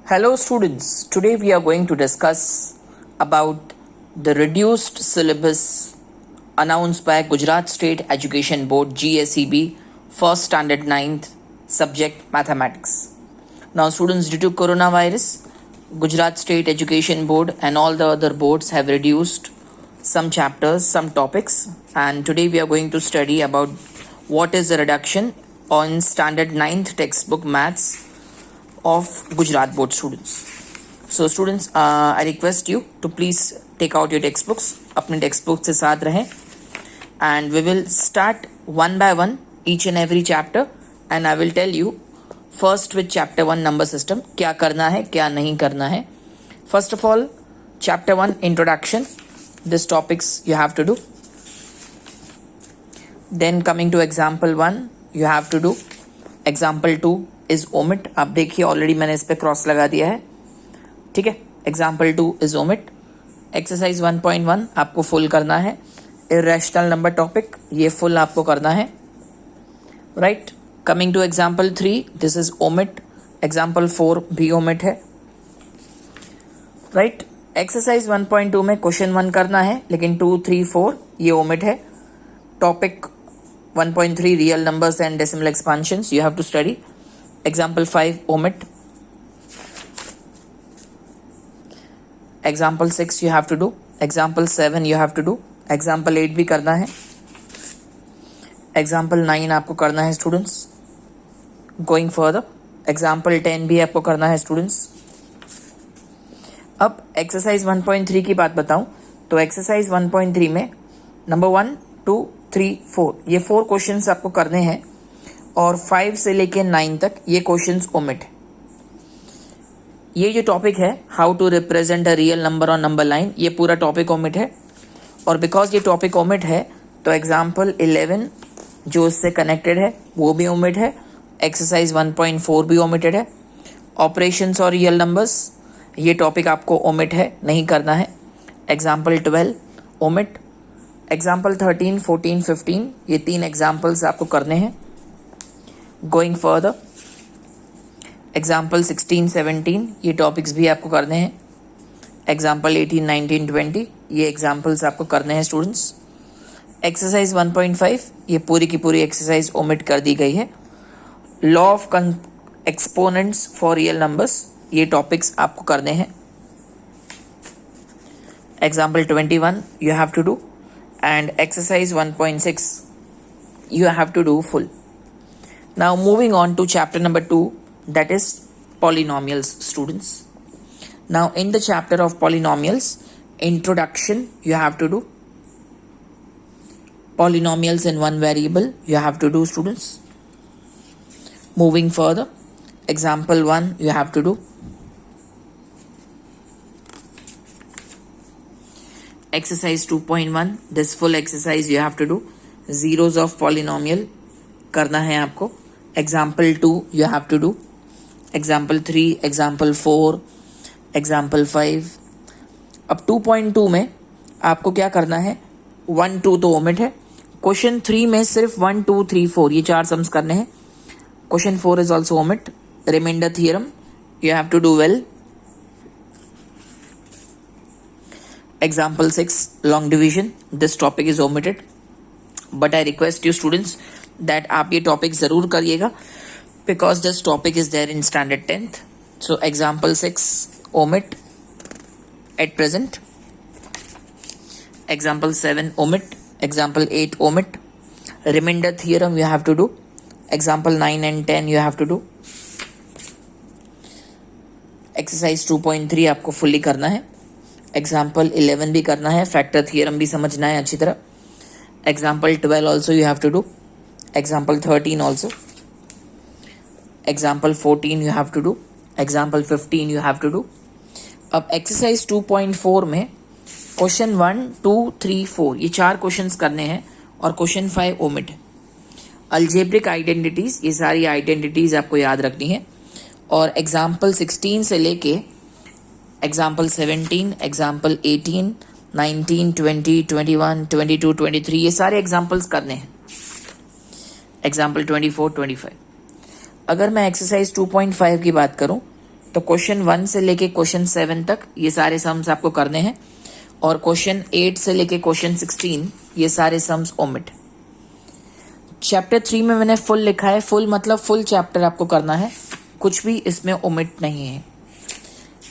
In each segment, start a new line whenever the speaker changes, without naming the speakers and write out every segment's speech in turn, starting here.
Hello students, today we are going to discuss about the reduced syllabus announced by Gujarat State Education Board GSEB for standard 9th subject mathematics. Now students, due to coronavirus, Gujarat State Education Board and all the other boards have reduced some chapters, some topics, and today we are going to study about what is the reduction on standard 9th textbook maths of Gujarat board students. So students, I request you to please take out your textbooks. अपने textbooks से साथ रहें and we will start one by one each and every chapter and I will tell you first with chapter 1 number system क्या करना है क्या नहीं करना है. First of all, chapter 1 introduction, this topics you have to do. Then coming to example 1 you have to do. Example 2 is omit. आप देखिए already मैंने इस पे क्रॉस लगा दिया है. ठीक है, एग्जाम्पल 2 इज ओमिट. एक्सरसाइज 1.1 आपको फुल करना है. इरेशनल नंबर टॉपिक ये फुल आपको करना है. Right, coming to example 3 this is omit. Example 4 भी ओमिट है. राइट, एक्सरसाइज 1.2 में क्वेश्चन 1 करना है लेकिन 2, 3, 4 ये ओमिट है. Topic 1.3 real numbers and decimal expansions you have to study. Example 5 omit. Example 6 you have to do. Example 7 you have to do. Example 8 भी करना है. Example 9 आपको करना है स्टूडेंट्स. Going further, Example 10 भी आपको करना है स्टूडेंट्स. अब एक्सरसाइज 1.3 की बात बताऊं तो एक्सरसाइज 1.3 में नंबर 1, 2, 3, 4 ये 4 क्वेश्चंस आपको करने हैं और 5 से लेके 9 तक ये क्वेश्चंस ओमिट है. ये जो टॉपिक है how to represent a real number on number line ये पूरा टॉपिक ओमिट है. और बिकॉज ये टॉपिक ओमिट है तो एग्जाम्पल 11 जो इससे कनेक्टेड है वो भी ओमिट है. एक्सरसाइज 1.4 भी ओमिटेड है. ऑपरेशंस और रियल नंबर्स ये टॉपिक आपको ओमिट है, नहीं करना है. Example 12 omit. एग्जाम्पल 13, 14, 15 ये 3 एग्जाम्पल्स आपको करने हैं. गोइंग फर्दर, एग्जाम्पल 16, 17 ये टॉपिक्स भी आपको करने हैं. एग्जाम्पल 18, 19, 20 ये एग्जाम्पल्स आपको करने हैं स्टूडेंट्स. एक्सरसाइज 1.5 ये पूरी की पूरी एक्सरसाइज ओमिट कर दी गई है. Law of exponents for real numbers ये टॉपिक्स आपको करने हैं. Example 21 you have to do and exercise 1.6 you have to do full. Now moving on to chapter number 2, that is polynomials students. Now in the chapter of polynomials, introduction you have to do. Polynomials in one variable you have to do students. Moving further, example 1 you have to do. Exercise 2.1 this full exercise you have to do. Zeros of polynomial करना है आपको. Example 2 you have to do. Example 3, example 4, example 5. अब 2.2 में आपको क्या करना है, 1, 2 तो ओमिट है. क्वेश्चन 3 में सिर्फ 1, 2, 3, 4 ये 4 सम्स करने हैं. Question 4 is also omit. Remainder theorem you have to do well. Example 6 long division this topic is omitted. But I request you students that आप ये टॉपिक ज़रूर करिएगा because this topic is there in standard 10th. So example 6 omit at present. Example 7 omit. Example 8 omit. Remainder theorem you have to do. Example 9 and 10 you have to do. Exercise 2.3 आपको fully करना है. Example 11 भी करना है. Factor theorem भी समझना है अच्छी तरह. Example 12 also you have to do. Example 13 also. Example 14 you have to do. Example 15 you have to do. अब exercise 2.4 में क्वेश्चन 1, 2, 3, 4 ये 4 क्वेश्चंस करने हैं और क्वेश्चन 5 ओमिट है. अल्जेब्रिक आइडेंटिटीज ये सारी आइडेंटिटीज आपको याद रखनी है. और एग्जाम्पल 16 से लेके एग्जाम्पल 17, एग्जाम्पल 18, 19, 20, 21, 22, 23 ये सारे एग्जाम्पल्स करने हैं. एग्जाम्पल 24, 25. अगर मैं एक्सरसाइज 2.5 की बात करूं तो क्वेश्चन 1 से लेके क्वेश्चन 7 तक ये सारे सम्स आपको करने हैं, और क्वेश्चन 8 से लेके क्वेश्चन 16 ये सारे सम्स ओमिट। चैप्टर 3 में मैंने फुल लिखा है, फुल मतलब फुल चैप्टर आपको करना है, कुछ भी इसमें ओमिट नहीं है,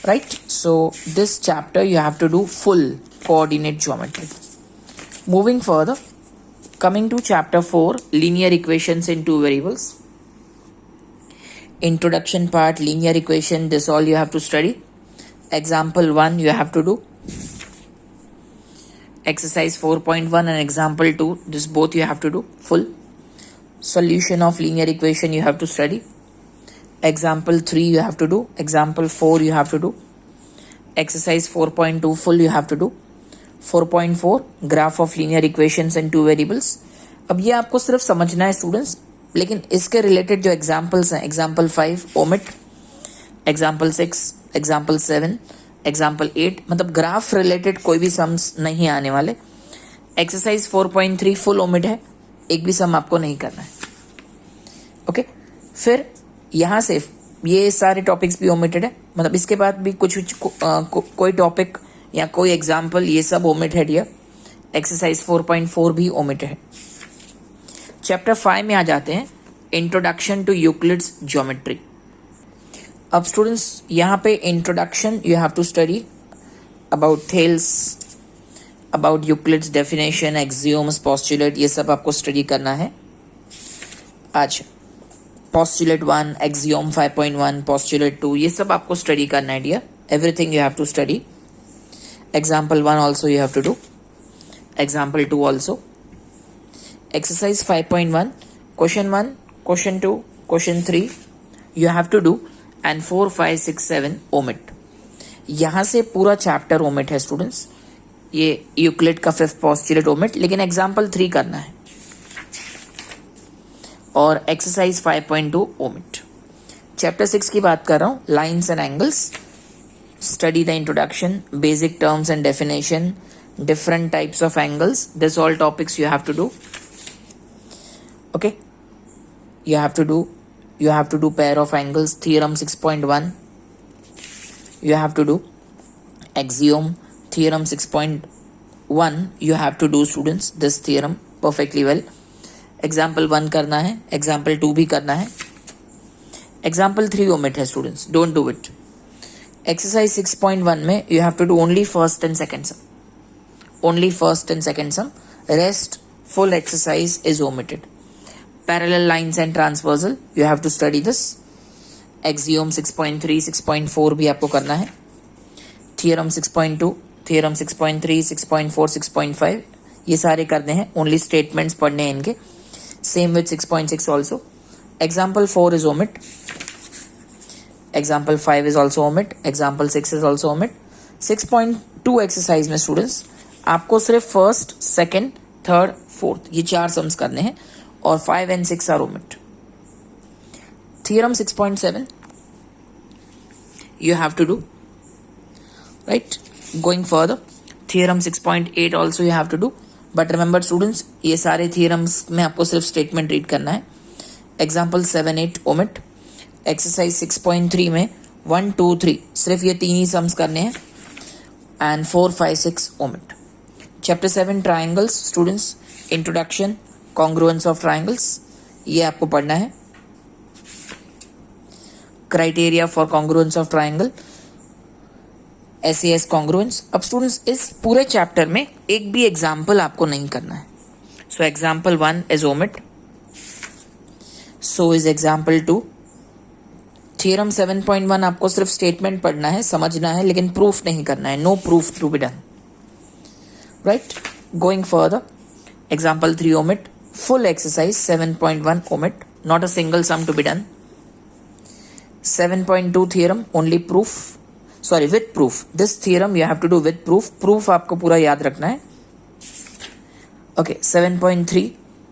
right. So this chapter you have to do full coordinate geometry. Moving further, coming to chapter 4, linear equations in two variables. Introduction part, linear equation, this all you have to study. Example 1 you have to do. Exercise 4.1 and example 2, this both you have to do full. Solution of linear equation you have to study. Example 3 you have to do. Example 4 you have to do. Exercise 4.2 full you have to do. 4.4 graph of linear equations and two variables. अब ये आपको सिर्फ समझना है students, लेकिन इसके related जो examples हैं, example 5 omit, example 6, example 7, example 8, मतलब ग्राफ रिलेटेड कोई भी सम्स नहीं आने वाले। एक्सरसाइज 4.3 फुल ओमिट है, एक भी सम आपको नहीं करना है, ओके। फिर यहाँ से ये सारे टॉपिक्स भी ओमिटेड है, मतलब इसके बाद भी कुछ कोई टॉपिक या कोई एग्जाम्पल ये सब ओमिट है डियर। एक्सरसाइज 4.4 भी ओमिट है। चैप्टर 5 में आ जाते हैं, इंट्रोडक्शन टू यूक्लिड्स ज्योमेट्री। अब स्टूडेंट्स यहाँ पे introduction you have to study about Thales, about Euclid's definition, axioms, postulate, ये सब आपको स्टडी करना है आज। पोस्टुलेट 1, एक्सियोम 5.1, पोस्टुलेट 2, ये सब आपको स्टडी करना है dear. Everything you have to study. Example 1 also you have to do. Example 2 also. Exercise 5.1, question 1, question 2, question 3 you have to do, and 4, 5, 6, 7 omit. यहाँ से पूरा चैप्टर ओमिट है स्टूडेंट्स, ये यूक्लिड का 5th पोस्टुलेट ओमिट, लेकिन example 3 करना है, और एक्सरसाइज 5.2 ओमिट। चैप्टर 6 की बात कर रहा हूँ, lines and angles. Study the introduction, basic terms and definition, different types of angles. This all topics you have to do. Okay, you have to do pair of angles, theorem 6.1. You have to do axiom, theorem 6.1. You have to do students this theorem perfectly well. Example 1 करना है, example 2 भी करना है, example 3 omit है students, don't do it. Exercise 6.1 में you have to do only first and second sum, only first and second sum, rest full exercise is omitted. Parallel lines and transversal you have to study this. Axiom 6.3, 6.4 भी आपको करना है। Theorem 6.2, theorem 6.3, 6.4, 6.5 ये सारे करने हैं, only statements पढ़ने हैं इनके। Same with 6.6 also. Example 4 is omit, example 5 is also omit, example 6 is also omit. 6.2 exercise में स्टूडेंट्स आपको सिर्फ फर्स्ट, सेकेंड, थर्ड, फोर्थ ये 4 सम्स करने हैं, और 5 and 6 are omit. Theorem 6.7 you have to do, right? Going further, theorem 6.8 also you have to do, but remember students ये सारे theorems में आपको सिर्फ statement read करना है। Example 7, 8 omit। Exercise 6.3 में 1, 2, 3 सिर्फ ये 3 ही sums करने हैं, and 4, 5, 6 omit। Chapter 7 triangles students, introduction, congruence of triangles ये आपको पढ़ना है। Criteria for congruence of triangle, SAS congruence। अब स्टूडेंट्स इस पूरे चैप्टर में एक भी एग्जाम्पल आपको नहीं करना है। So example 1 is omit, so is example 2। Theorem 7.1 आपको सिर्फ स्टेटमेंट पढ़ना है, समझना है, लेकिन प्रूफ नहीं करना है, no proof to be done, right. Going further, example 3 omit, full exercise 7.1 omit, not a single sum to be done. 7.2 theorem only proof, sorry with proof, this theorem you have to do with proof, proof आपको पूरा याद रखना है। okay, 7.3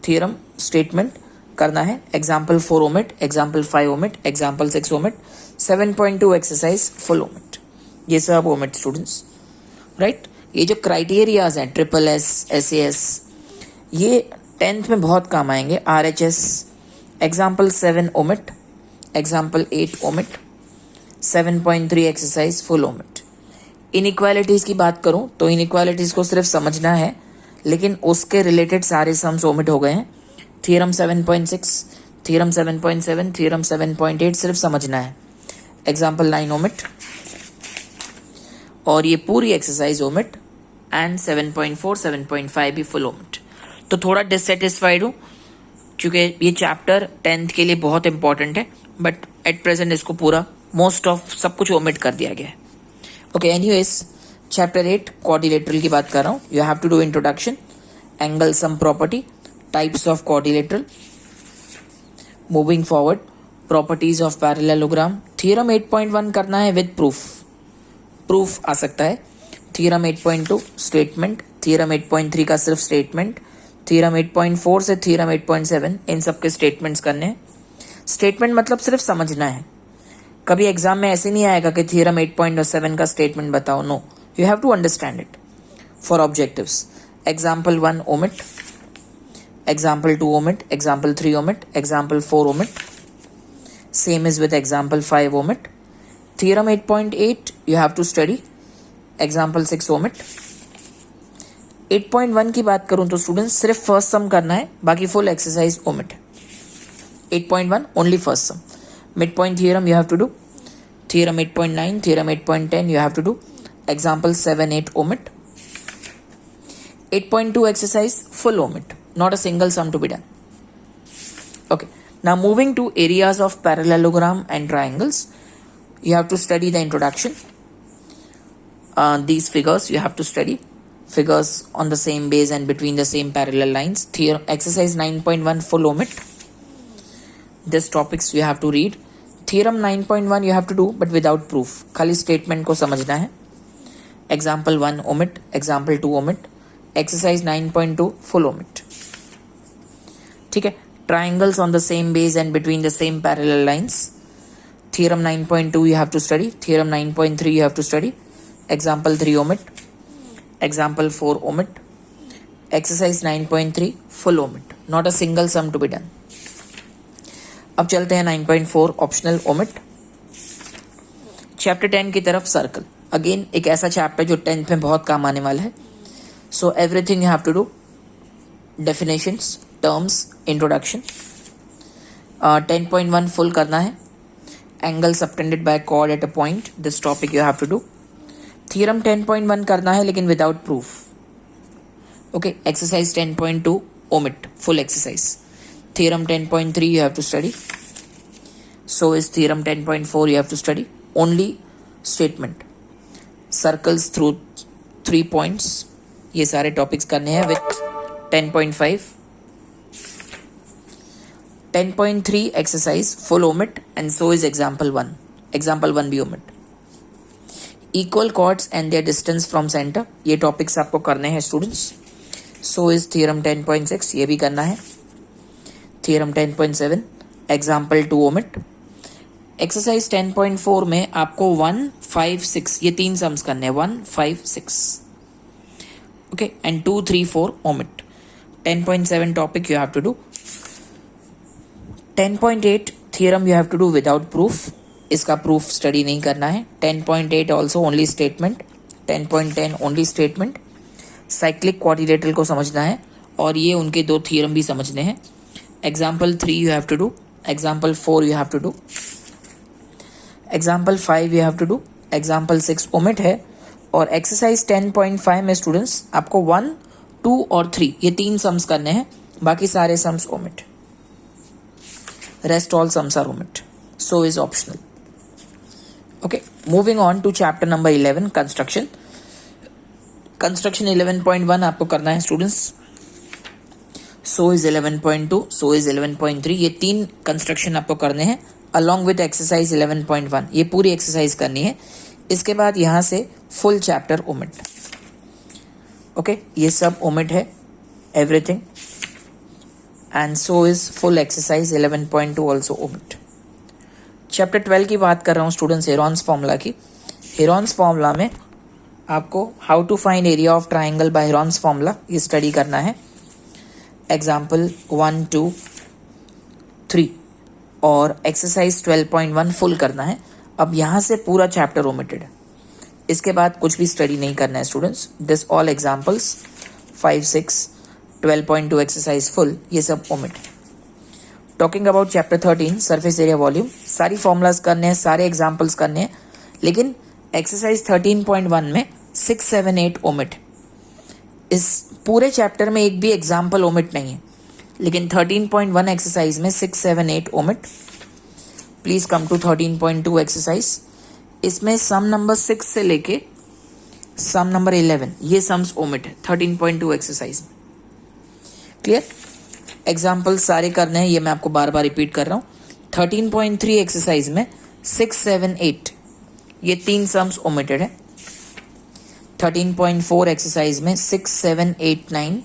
theorem statement करना है। example 4 omit, example 5 omit, example 6 omit, 7.2 exercise full omit, ये सब omit students, right। ये जो क्राइटेरियाज हैं SSS, SAS, ये 10th में बहुत काम आएंगे। RHS, example 7 omit, example 8 omit, 7.3 exercise full omit. Inequalities की बात करूं तो इनइक्वालिटीज को सिर्फ समझना है, लेकिन उसके रिलेटेड सारे सम्स ओमिट हो गए हैं। थ्योरम 7.6, थ्योरम 7.7, थ्योरम 7.8 सिर्फ समझना है। एग्जाम्पल 9 ओमिट और ये पूरी एक्सरसाइज ओमिट एंड 7.4, 7.5 भी फुल ओमिट। तो थोड़ा डिससेटिस्फाइड हूँ क्योंकि ये चैप्टर 10th के लिए बहुत इंपॉर्टेंट है, बट एट प्रेजेंट इसको पूरा मोस्ट ऑफ सब कुछ ओमिट कर दिया गया है। ओके, एनीवेज चैप्टर 8 क्वाड्रिलेटरल की बात कर रहा हूँ। You have to do introduction, angle sum property, types of quadrilateral, moving forward, properties of parallelogram. Theorem 8.1 करना है विद प्रूफ आ सकता है। थ्योरम 8.2 स्टेटमेंट, थ्योरम 8.3 का सिर्फ स्टेटमेंट, थ्योरम 8.4 से थ्योरम 8.7 इन सब के स्टेटमेंट्स करने हैं। स्टेटमेंट मतलब सिर्फ समझना है, कभी एग्जाम में ऐसे नहीं आएगा कि थ्योरम 8.7 का स्टेटमेंट बताओ। No, you have to understand it for objectives. Example 1 omit, example 2 omit, example 3 omit, example 4 omit, same is with example 5 omit. Theorem 8.8 you have to study, example 6 omit. 8.1 की बात करूं तो स्टूडेंट्स सिर्फ first सम करना है, बाकी full exercise omit है। 8.1 only first sum. Mid point theorem you have to do, theorem 8.9, theorem 8.10 you have to do, example 7, 8 omit. 8.2 exercise full omit, not a single sum to be done. Okay, now moving to areas of parallelogram and triangles, you have to study the introduction. These figures you have to study, figures on the same base and between the same parallel lines. Theorem exercise 9.1 full omit. This topics you have to read. Theorem 9.1 you have to do but without proof, खाली statement को समझना है। Example 1 omit, example 2 omit, exercise 9.2 full omit. ठीक है, triangles on the same base and between the same parallel lines. Theorem 9.2 you have to study, theorem 9.3 you have to study, example 3 omit, example 4 omit, exercise 9.3 full omit, not a single sum to be done. अब चलते हैं 9.4 optional omit. Chapter 10 की तरफ circle, again एक ऐसा chapter जो 10th में बहुत काम आने वाला है। So everything you have to do, definitions, terms, introduction. 10.1 full करना है, angle subtended by chord at a point, this topic you have to do. Theorem 10.1 करना है लेकिन without proof. Okay, exercise 10.2 omit, full exercise. Theorem 10.3 you have to study, so is theorem 10.4 you have to study, only statement, circles through 3 points, ये सारे topics करने हैं with 10.5. 10.3 exercise full omit and so is example 1, example 1 भी omit. Equal chords and their distance from center, ये topics आपको करने हैं students, so is theorem 10.6 ये भी करना है। Theorem 10.7, example 2 omit. एक्सरसाइज 10.4 में आपको 1, 5, 6 ये 3 सम्स करने हैं, 1, 5, 6, okay, and 2, 3, 4 omit. 10.7 topic you have to do. 10.8 theorem you have to do without proof, इसका प्रूफ स्टडी नहीं करना है। 10.8 also only statement, 10.10 only statement. Cyclic quadrilateral को समझना है और ये उनके 2 थ्योरम भी समझने हैं। Example 3 you have to do, example 4 you have to do, example 5 you have to do, example 6 omit है। और exercise 10.5 में students आपको 1, 2 और 3 ये 3 sums करने हैं, बाकी सारे sums omit, rest all sums are omit, so is optional. Okay, moving on to chapter number 11, construction. Construction 11.1 आपको करना है students, so is 11.2, so is 11.3, ये 3 कंस्ट्रक्शन आपको करने हैं along with exercise 11.1, ये पूरी एक्सरसाइज करनी है। इसके बाद यहाँ से फुल चैप्टर ओमिट। ओके, ये सब ओमिट है everything, and so is full exercise 11.2 also omit. Chapter 12 की बात कर रहा हूँ स्टूडेंट्स, हेरॉन्स फॉर्मूला की। हेरॉन्स फॉर्मूला में आपको how to find area of triangle by Heron's formula ये स्टडी करना है। एग्जाम्पल 1, 2, 3 और एक्सरसाइज 12.1 फुल करना है। अब यहाँ से पूरा चैप्टर ओमिटेड है, इसके बाद कुछ भी स्टडी नहीं करना है students. This all examples 5, 6, 12.2 exercise full, ये सब omit. Talking about chapter 13 surface area volume, सारी फॉर्मूलाज करने हैं, सारे एग्जाम्पल्स करने हैं, लेकिन एक्सरसाइज 13.1 में 6, 7, 8 ओमिट. इस पूरे चैप्टर में एक भी एग्जाम्पल ओमिट नहीं है, लेकिन 13.1 एक्सरसाइज में 6, 7, 8 omit. Please come to 13.2 exercise. इसमें सम नंबर 6 से लेके सम नंबर 11 ये सम्स ओमिट है 13.2 एक्सरसाइज में. क्लियर? एग्जाम्पल सारे करने हैं, ये मैं आपको बार बार रिपीट कर रहा हूँ. 13.3 एक्सरसाइज में 6, 7, 8 ये 3 सम्स ओमिटेड है. 13.4 एक्सरसाइज में 6, 7, 8, 9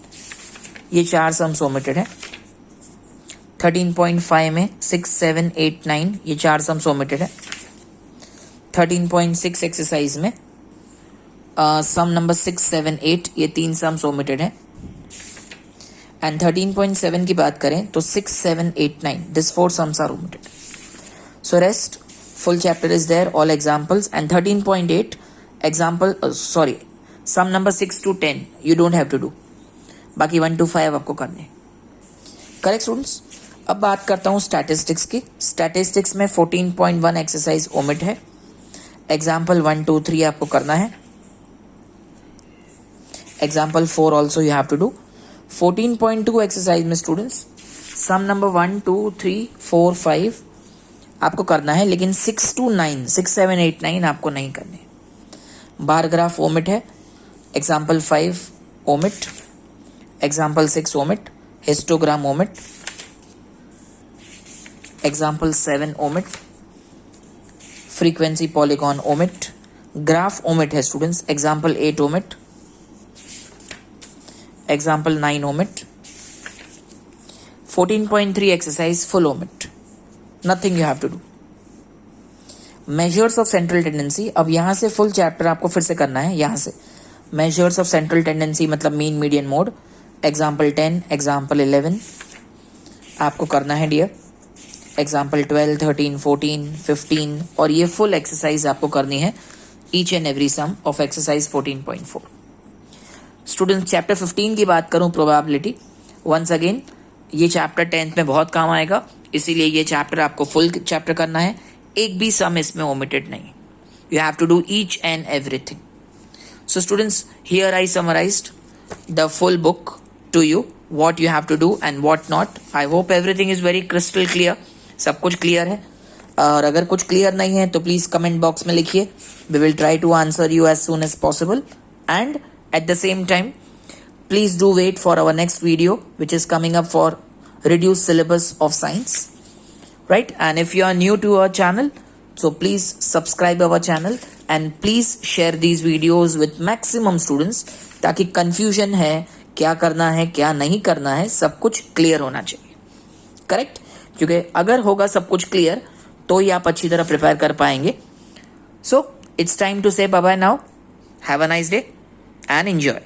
ये 4 सम्स ओमिटेड है. 13.5 में 6, 7, 8, 9 ये 4 सम्स ओमिटेड है. 13.6 एक्सरसाइज में सम नंबर 6, 7, 8 ये 3 सम्स ओमिटेड है. एंड 13.7 की बात करें तो 6, 7, 8, 9 this 4 sums are omitted. So rest full chapter is there, all examples. And 13.8 example sum number 6 to 10 you don't have to do, बाकी 1 to 5 आपको करने. Correct students? अब बात करता हूँ स्टैटिस्टिक्स की. स्टैटिस्टिक्स में 14.1 एक्सरसाइज ओमिट है. एग्जाम्पल 1, 2, 3 आपको करना है. Example 4 also you have to do. 14.2 exercise में स्टूडेंट्स सम नंबर 1, 2, 3, 4, 5 आपको करना है, लेकिन 6 to 9 6, 7, 8, 9 आपको नहीं करने. बार ग्राफ ओमिट है. Example 5 omit. Example 6 omit. Histogram omit. Example 7 omit. Frequency polygon omit. Graph omit है students. Example 8 omit. Example 9 omit. 14.3 exercise full omit. Nothing you have to do. Measures of central tendency. अब यहाँ से full chapter आपको फिर से करना है. यहाँ से measures of central tendency मतलब mean, median, mode. Example 10, example 11 आपको करना है डियर. Example 12, 13, 14, 15 और ये full exercise आपको करनी है. Each and every sum of exercise 14.4. Student chapter 15 की बात करूं, प्रोबेबिलिटी. वंस अगेन ये चैप्टर 10th में बहुत काम आएगा, इसीलिए ये चैप्टर आपको फुल चैप्टर करना है. एक भी सम इसमें ओमिटेड नहीं. You have to do each and everything. So students here I summarized the full book to you, what you have to do and what not. I hope everything is very crystal clear. सब कुछ clear है, और अगर कुछ clear नहीं है तो please comment box में लिखिए. We will try to answer you as soon as possible, and at the same time please do wait for our next video which is coming up for reduced syllabus of science, right? And if you are new to our channel, so please subscribe our channel and please share these videos with maximum students, ताकि confusion है क्या करना है क्या नहीं करना है सब कुछ clear होना चाहिए. करेक्ट? क्योंकि अगर होगा सब कुछ clear तो ही आप अच्छी तरह prepare कर पाएंगे. So it's time to say bye bye now. Have a nice day and enjoy.